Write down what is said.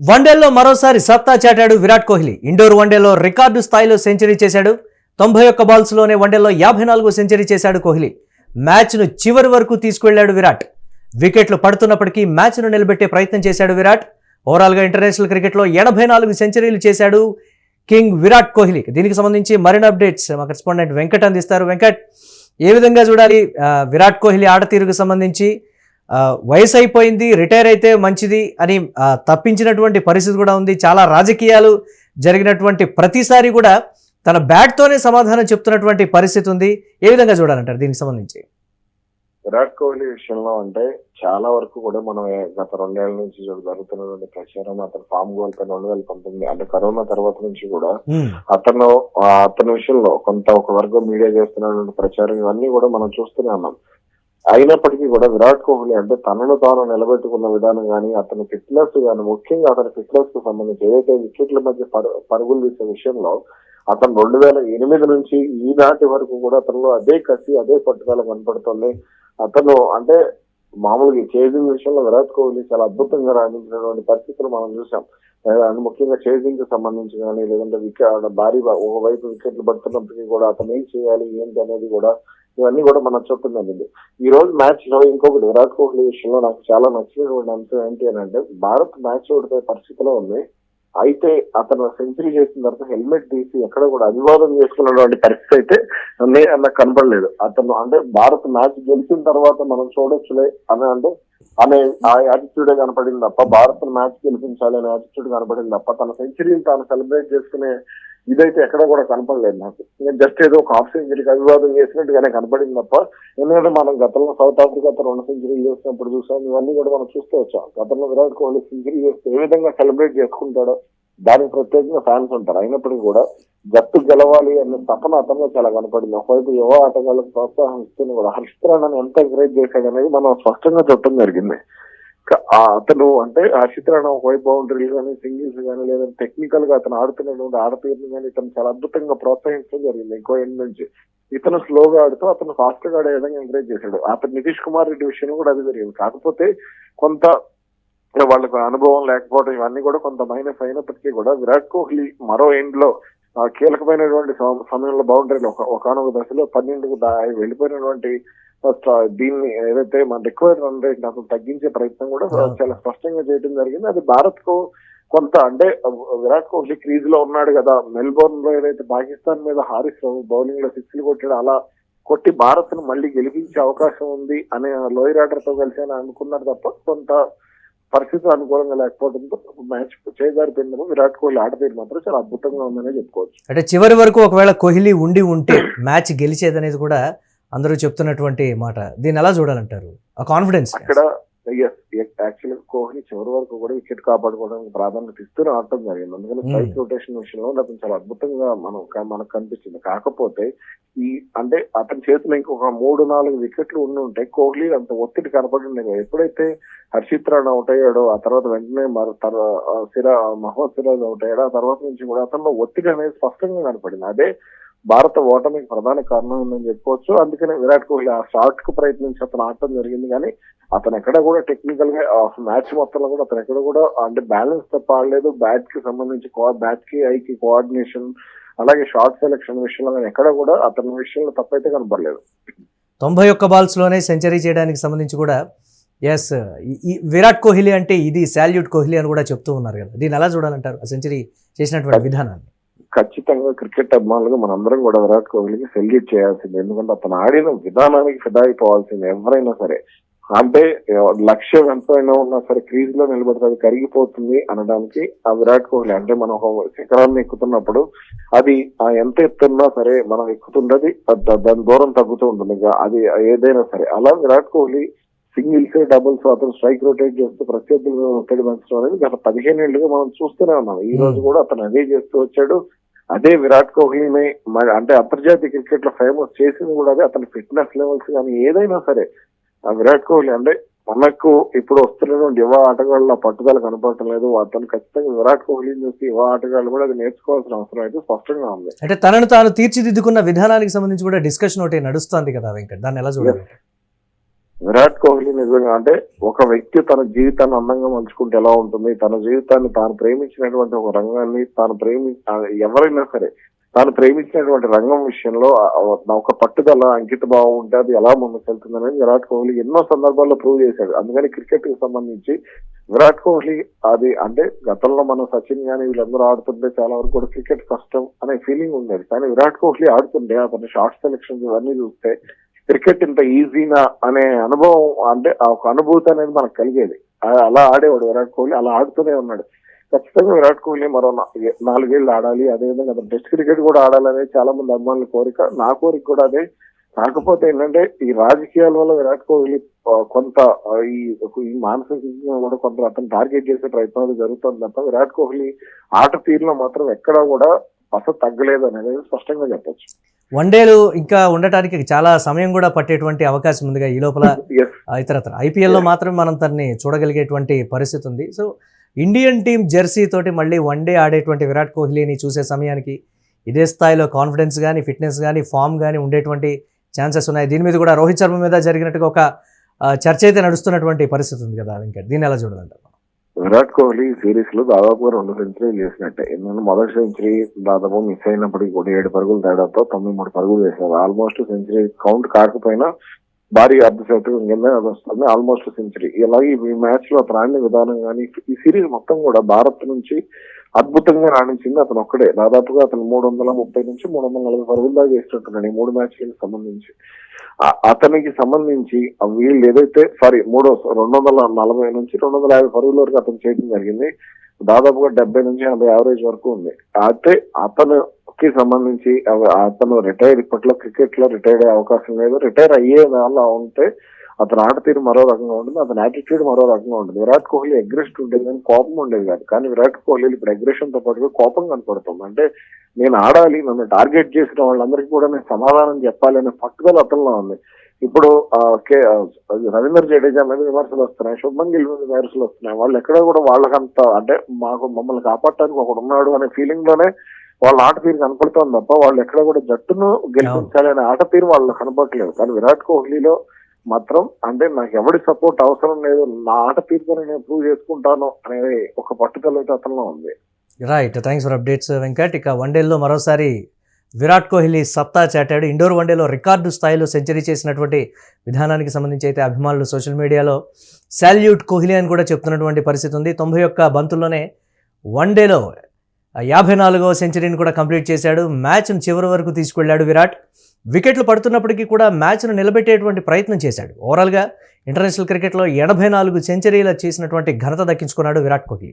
వన్డేల్లో మరోసారి సత్తా చాటాడు విరాట్ కోహ్లీ. ఇండోర్ వన్డేలో రికార్డు స్థాయిలో సెంచరీ చేశాడు. 91 బాల్స్లోనే వన్డేలో 54 సెంచరీ చేశాడు కోహ్లీ. మ్యాచ్ను చివరి వరకు తీసుకువెళ్లాడు విరాట్. వికెట్లు పడుతున్నప్పటికీ మ్యాచ్ను నిలబెట్టే ప్రయత్నం చేశాడు విరాట్. ఓవరాల్గా ఇంటర్నేషనల్ క్రికెట్లో 84 సెంచరీలు చేశాడు కింగ్ విరాట్ కోహ్లీ. దీనికి సంబంధించి మరిన్ని అప్డేట్స్ మా కరెస్పాండెంట్ వెంకట్ అందిస్తారు. వెంకట్, ఏ విధంగా చూడాలి విరాట్ కోహ్లీ ఆటతీరుకు సంబంధించి? వయసు అయిపోయింది, రిటైర్ అయితే మంచిది అని తప్పించినటువంటి పరిస్థితి కూడా ఉంది. చాలా రాజకీయాలు జరిగినటువంటి ప్రతిసారి కూడా తన బ్యాట్తోనే సమాధానం చెప్తున్నటువంటి పరిస్థితి ఉంది. ఏ విధంగా చూడాలంటారు దీనికి సంబంధించి? విరాట్ కోహ్లీ విషయంలో అంటే చాలా వరకు కూడా మనం గత 2 ఏళ్ల నుంచి జరుగుతున్నటువంటి ప్రచారం, అతను ఫామ్ కోల్పోయిన 2019 అంటే కరోనా తర్వాత నుంచి కూడా అతని విషయంలో కొంత ఒక వర్గం మీడియా చేస్తున్నటువంటి ప్రచారం ఇవన్నీ కూడా మనం చూస్తూనే ఉన్నాం. అయినప్పటికీ కూడా విరాట్ కోహ్లీ అంటే తనను తాను నిలబెట్టుకున్న విధానం కానీ, అతని ఫిట్నెస్ కానీ, ముఖ్యంగా అతని ఫిట్నెస్ కు సంబంధించి ఏదైతే వికెట్ల మధ్య పరుగులు తీసే విషయంలో అతను 2008 నుంచి ఈనాటి వరకు కూడా అతనిలో అదే కసి, అదే పట్టుదల కనపడుతుంది. అతను అంటే మామూలుగా చేజింగ్ విషయంలో విరాట్ కోహ్లీ చాలా అద్భుతంగా రాణించినటువంటి పరిస్థితులు మనం చూసాం. ముఖ్యంగా చేజింగ్ కి సంబంధించి కానీ, లేదంటే భారీ ఒకవైపు వికెట్లు పడుతున్నప్పటికీ కూడా అతను ఏం చేయాలి ఏంటి అనేది కూడా ఇవన్నీ కూడా మనం చూపుతుంది. ఈ రోజు మ్యాచ్ లో ఇంకొకటి విరాట్ కోహ్లీ విషయంలో నాకు చాలా నచ్చినటువంటి అంశం ఏంటి అని అంటే, భారత్ మ్యాచ్ ఓడిపోయే పరిస్థితిలో ఉంది. అయితే అతను సెంచరీ చేసిన తర్వాత హెల్మెట్ తీసి ఎక్కడ కూడా అభివాదం చేసుకున్నటువంటి పరిస్థితి అయితే నాకు కనపడలేదు. అతను అంటే భారత్ మ్యాచ్ గెలిచిన తర్వాత మనం చూడొచ్చులే అని అంటే అనే ఆ యాటిట్యూడే కనపడింది తప్ప, భారత్ మ్యాచ్ గెలిపించాలి అనే యాటిట్యూడ్ కనపడింది తప్ప తన సెంచరీని తాను సెలబ్రేట్ చేసుకునే ఇదైతే ఎక్కడ కూడా కనపడలేదు నాకు. జస్ట్ ఏదో ఒక హాఫ్ సెంచరీకి అభివాదం చేసినట్టుగానే కనపడింది తప్ప, ఎందుకంటే మనం గతంలో సౌత్ ఆఫ్రికాతో 2 సెంచరీలు చేసినప్పుడు చూసాం. ఇవన్నీ కూడా మనం చూస్తూ వచ్చాం. గతంలో విరాట్ కోహ్లీ సెంచరీ చేస్తే ఏ విధంగా సెలబ్రేట్ చేసుకుంటాడో దానికి ప్రత్యేకంగా ఫ్యాన్స్ ఉంటారు. అయినప్పటికీ కూడా జట్టు గెలవాలి అనే తపన అతనిలో చాలా కనపడింది. ఒకవైపు యువ ఆటగాళ్ళకు ప్రోత్సాహం ఇస్తూనే కూడా హర్షిత్ రాణాని ఎంత ఎంకరేజ్ చేశాడు అనేది మనం స్పష్టంగా చూడటం జరిగింది. అతను అంటే హర్షిత్ రాణా ఒకవైపు బౌండరీలు కానీ, సింగిల్స్ కానీ, లేదా టెక్నికల్ గా అతను ఆడుతున్నటువంటి ఆడతీరుని కానీ ఇతను చాలా అద్భుతంగా ప్రోత్సహించడం జరిగింది. ఇంకో ఎండ్ నుంచి ఇతను స్లోగా ఆడుతూ అతను ఫాస్ట్ గా ఆడే విధంగా ఎంకరేజ్ చేశాడు. అతను నితీష్ కుమార్ రెడ్డి విషయంలో కూడా అది జరిగింది. కాకపోతే కొంత వాళ్ళకు అనుభవం లేకపోవడం ఇవన్నీ కూడా కొంత మైనస్ అయినప్పటికీ కూడా విరాట్ కోహ్లీ మరో ఎండ్ లో కీలకమైనటువంటి సమయంలో బౌండరీలు ఒకనొక దశలో 12కు వెళ్ళిపోయినటువంటి దీన్ని ఏదైతే మన రిక్వైర్డ్ రన్ రేట్ అసలు తగ్గించే ప్రయత్నం కూడా చాలా స్పష్టంగా చేయడం జరిగింది. అది భారత్ కు కొంత అంటే విరాట్ కోహ్లీ క్రీజ్ లో ఉన్నాడు కదా, మెల్బోర్న్ లో ఏదైతే పాకిస్తాన్ మీద హారిస్ బౌలింగ్ లో 6లు కొట్టాడు, అలా కొట్టి భారత్ ను మళ్ళీ గెలిపించే అవకాశం ఉంది అనే లోయర్ ఆర్డర్ తో కలిసి అని అనుకున్నారు తప్ప, కొంత పరిస్థితులు అనుకూలంగా లేకపోవడంతో మ్యాచ్ చేజారిపోయిందేమో. విరాట్ కోహ్లీ ఆటతీరు మాత్రం చాలా అద్భుతంగా ఉందనే చెప్పుకోవచ్చు. అంటే చివరి వరకు ఒకవేళ కోహ్లీ ఉంటే మ్యాచ్ గెలిచేదనేది కూడా అందరూ చెప్తున్నటువంటి మాట. దీన్ని ఎలా చూడాలంటారు? ఆ కాన్ఫిడెన్స్ అక్కడ యాక్చువల్గా కోహ్లీ చివరి వరకు కూడా వికెట్ కాపాడుకోవడానికి ప్రాధాన్యత ఇస్తూనే ఆడటం జరిగింది. అందుకని స్ట్రైక్ రొటేషన్ విషయంలో అతను చాలా అద్భుతంగా మనకు కనిపించింది. కాకపోతే ఈ అంటే అతని చేతిలో ఇంకొక 3-4 వికెట్లు ఉంటే కోహ్లీ అంత ఒత్తిడి కనపడింది. ఎప్పుడైతే హర్షిత్ రాణా అవుట్ అయ్యాడో ఆ తర్వాత వెంటనే మహమ్మద్ సిరాజ్ అవుట్ అయ్యాడో ఆ తర్వాత నుంచి కూడా అతనిలో ఒత్తిడి అనేది స్పష్టంగా కనపడింది. అదే భారత ఓటమికి ప్రధాన కారణం ఉందని చెప్పుకోవచ్చు. అందుకనే విరాట్ కోహ్లీ ఆ షాట్ కు ప్రయత్నించి అతను ఆడటం జరిగింది. కానీ అతను ఎక్కడ కూడా టెక్నికల్ గా మ్యాచ్ మొత్తంలో కూడా అతను ఎక్కడ కూడా అంటే బ్యాలెన్స్ తప్ప ఆడలేదు. బ్యాట్ కి సంబంధించి బ్యాట్ కి ఐకి కోఆర్డినేషన్, అలాగే షార్ట్ సెలెక్షన్ విషయంలో కానీ ఎక్కడ కూడా అతని విషయంలో తప్పైతే కనపడలేదు. 91 బాల్స్ లోనే సెంచరీ చేయడానికి సంబంధించి కూడా విరాట్ కోహ్లీ అంటే ఇది సాల్యూట్ కోహ్లీ అని కూడా చెప్తూ ఉన్నారు కదా, దీన్ని ఎలా చూడాలంటారు ఆ సెంచరీ చేసినటువంటి విధానాన్ని? ఖచ్చితంగా క్రికెట్ అభిమానులుగా మనందరం కూడా విరాట్ కోహ్లీకి సెల్యూట్ చేయాల్సింది. ఎందుకంటే అతను ఆడిన విధానానికి ఫిదా అయిపోవాల్సింది ఎవరైనా సరే. అంటే లక్ష్యం ఎంతైనా ఉన్నా సరే క్రీజ్ లో నిలబడితే కరిగిపోతుంది అనడానికి ఆ విరాట్ కోహ్లీ అంటే మనం ఒక శిఖరాన్ని ఎక్కుతున్నప్పుడు అది ఎంత ఎత్తున్నా సరే మనం ఎక్కుతుండది దాని దూరం తగ్గుతూ ఉంటుంది. అది ఏదైనా సరే అలా విరాట్ కోహ్లీ సింగిల్స్, డబుల్స్ అతను స్ట్రైక్ రొటేట్ చేస్తూ ప్రత్యర్థులు ఒత్తిడి పెంచడం అనేది గత 15 ఏళ్లుగా మనం చూస్తూనే ఉన్నాం. ఈ రోజు కూడా అతను అదే చేస్తూ వచ్చాడు. అదే విరాట్ కోహ్లీని అంటే అంతర్జాతీయ క్రికెట్ లో ఫేమస్ చేసింది కూడా అదే. అతని ఫిట్నెస్ లెవెల్స్ కానీ ఏదైనా సరే విరాట్ కోహ్లీ అంటే మనకు ఇప్పుడు వస్తున్నటువంటి యువ ఆటగాళ్ళ పట్టుదల కనపడటం లేదు. అతను ఖచ్చితంగా విరాట్ కోహ్లీని చూసి యువ ఆటగాళ్ళు కూడా అది నేర్చుకోవాల్సిన అవసరం అయితే స్పష్టంగా ఉంది. అంటే తనను తాను తీర్చిదిద్దుకున్న విధానానికి సంబంధించి కూడా డిస్కషన్ ఒకటి నడుస్తుంది కదా వెంకట్, దాన్ని ఎలా చూడాలి? విరాట్ కోహ్లీ నిజంగా అంటే ఒక వ్యక్తి తన జీవితాన్ని అందంగా మలుచుకుంటే ఎలా ఉంటుంది, తన జీవితాన్ని తాను ప్రేమించినటువంటి ఒక రంగాన్ని ఎవరైనా సరే తాను ప్రేమించినటువంటి రంగం విషయంలో ఒక పట్టుదల అంకిత భావం ఉంటే అది ఎలా ముందుకెళ్తుంది అనేది విరాట్ కోహ్లీ ఎన్నో సందర్భాల్లో ప్రూవ్ చేశాడు. అందుకని క్రికెట్ కి సంబంధించి విరాట్ కోహ్లీ అది అంటే గతంలో మనం సచిన్ గానీ వీళ్ళందరూ ఆడుతుంటే చాలా వరకు కూడా క్రికెట్ కష్టం అనే ఫీలింగ్ ఉండేది. కానీ విరాట్ కోహ్లీ ఆడుతుంటే అతని షార్ట్ సెలెక్షన్ ఇవన్నీ చూస్తే క్రికెట్ ఇంత ఈజీనా అనే అనుభవం అంటే ఆ ఒక అనుభూతి అనేది మనకు కలిగేది. అలా ఆడేవాడు విరాట్ కోహ్లీ, అలా ఆడుతూనే ఉన్నాడు. ఖచ్చితంగా విరాట్ కోహ్లీ మరో 4 ఏళ్ళు ఆడాలి, అదేవిధంగా అతను టెస్ట్ క్రికెట్ కూడా ఆడాలనేది చాలా మంది అభిమానుల కోరిక, నా కోరిక కూడా అదే. కాకపోతే ఏంటంటే ఈ రాజకీయాల వల్ల విరాట్ కోహ్లీ కొంత ఈ మానసికంగా కూడా కొంత అతను టార్గెట్ చేసే ప్రయత్నాలు జరుగుతుంది తప్ప విరాట్ కోహ్లీ ఆట తీరులో మాత్రం ఎక్కడా కూడా అసలు తగ్గలేదు అనేది స్పష్టంగా చెప్పొచ్చు. వన్డేలు ఇంకా ఉండటానికి చాలా సమయం కూడా పట్టేటువంటి అవకాశం ఉందిగా ఈ లోపల. ఇతరత్ర ఐపీఎల్లో మాత్రమే మనం తనని చూడగలిగేటువంటి పరిస్థితి ఉంది. సో ఇండియన్ టీం జెర్సీ తోటి మళ్ళీ వన్డే ఆడేటువంటి విరాట్ కోహ్లీని చూసే సమయానికి ఇదే స్థాయిలో కాన్ఫిడెన్స్ కానీ ఫిట్నెస్ కానీ ఫామ్ కానీ ఉండేటువంటి ఛాన్సెస్ ఉన్నాయి. దీని మీద కూడా రోహిత్ శర్మ మీద జరిగినట్టుగా ఒక చర్చ అయితే నడుస్తున్నటువంటి పరిస్థితి ఉంది కదా వెంకట్, దీన్ని ఎలా చూడాలంటారు? విరాట్ కోహ్లీ సిరీస్ లో దాదాపుగా 2 సెంచరీలు చేసినట్టే. ఎందుకంటే మొదటి సెంచరీ దాదాపు మిస్ అయినప్పటికీ కూడా 7 పరుగుల తేడాతో 93 పరుగులు వేశారు. ఆల్మోస్ట్ సెంచరీ కౌంట్ కాకపోయినా భారీ అర్ధశతకం కింద అది వస్తుంది, ఆల్మోస్ట్ సెంచరీ. ఇలాగే ఈ మ్యాచ్ లో అతను ఆడిన విధానం కానీ ఈ సిరీస్ మొత్తం కూడా భారత్ నుంచి అద్భుతంగా రాణించింది అతను ఒక్కడే. దాదాపుగా అతను 330 నుంచి 340 పరుగుల దాకా చేసినట్టున్నాడు ఈ 3 మ్యాచ్లకు సంబంధించి. అతనికి సంబంధించి వీళ్ళు ఏదైతే 240 నుంచి 250 పరుగుల వరకు అతను చేయడం జరిగింది. దాదాపుగా 70 నుంచి 80 యావరేజ్ వరకు ఉంది. అయితే అతనికి సంబంధించి అతను ఇప్పట్లో క్రికెట్ లో రిటైర్ అయ్యే అవకాశం లేదు. రిటైర్ అయ్యే దానిలో ఉంటే అతని ఆట తీరు మరో రకంగా ఉంటుంది, అతని యాటిట్యూడ్ మరో రకంగా ఉంటుంది. విరాట్ కోహ్లీ అగ్రెషన్ ఉండేది కానీ కోపం ఉండేది కాదు. కానీ విరాట్ కోహ్లీ ఇప్పుడు అగ్రెషన్ తో పాటుగా కోపం కనపడుతుంది. అంటే నేను ఆడాలి, నన్ను టార్గెట్ చేసిన వాళ్ళందరికీ కూడా నేను సమాధానం చెప్పాలి అనే పట్టుదల అతనిలో ఉంది. ఇప్పుడు రవీంద్ర జడేజా మీద విమర్శలు వస్తున్నాయి, శుభ్మన్ గిల్ మీద విమర్శలు వస్తున్నాయి. వాళ్ళు ఎక్కడ కూడా వాళ్ళకంత అంటే మమ్మల్ని కాపాడటానికి ఒకడు ఉన్నాడు అనే ఫీలింగ్ లోనే వాళ్ళ ఆట తీరు కనపడుతుంది తప్ప వాళ్ళు ఎక్కడ కూడా జట్టును గెలిపించాలి అనే ఆట తీరు వాళ్ళు కనపడలేదు. కానీ విరాట్ కోహ్లీలో మాత్రం అంటే నాకు ఎవరి సపోర్ట్ అవసరం లేదు, నా ఆట తీరుకొని నేను ప్రూవ్ చేసుకుంటాను అనేది ఒక పట్టుదల అయితే అతనిలో ఉంది. Right, thanks for updates Venkat. ఇక వన్డేల్లో మరోసారి విరాట్ కోహ్లీ సత్తా చాటాడు. ఇండోర్ వన్డేలో రికార్డు స్థాయిలో సెంచరీ చేసినటువంటి విధానానికి సంబంధించి అయితే అభిమానులు సోషల్ మీడియాలో సాల్యూట్ కోహ్లీ అని కూడా చెప్తున్నటువంటి పరిస్థితి ఉంది. 91 బంతుల్లోనే వన్డేలో 54వ సెంచరీని కూడా కంప్లీట్ చేశాడు. మ్యాచ్ను చివరి వరకు తీసుకెళ్లాడు విరాట్. వికెట్లు పడుతున్నప్పటికీ కూడా మ్యాచ్ను నిలబెట్టేటువంటి ప్రయత్నం చేశాడు. ఓవరాల్గా ఇంటర్నేషనల్ క్రికెట్లో 84 సెంచరీలు చేసినటువంటి ఘనత దక్కించుకున్నాడు విరాట్ కోహ్లీ.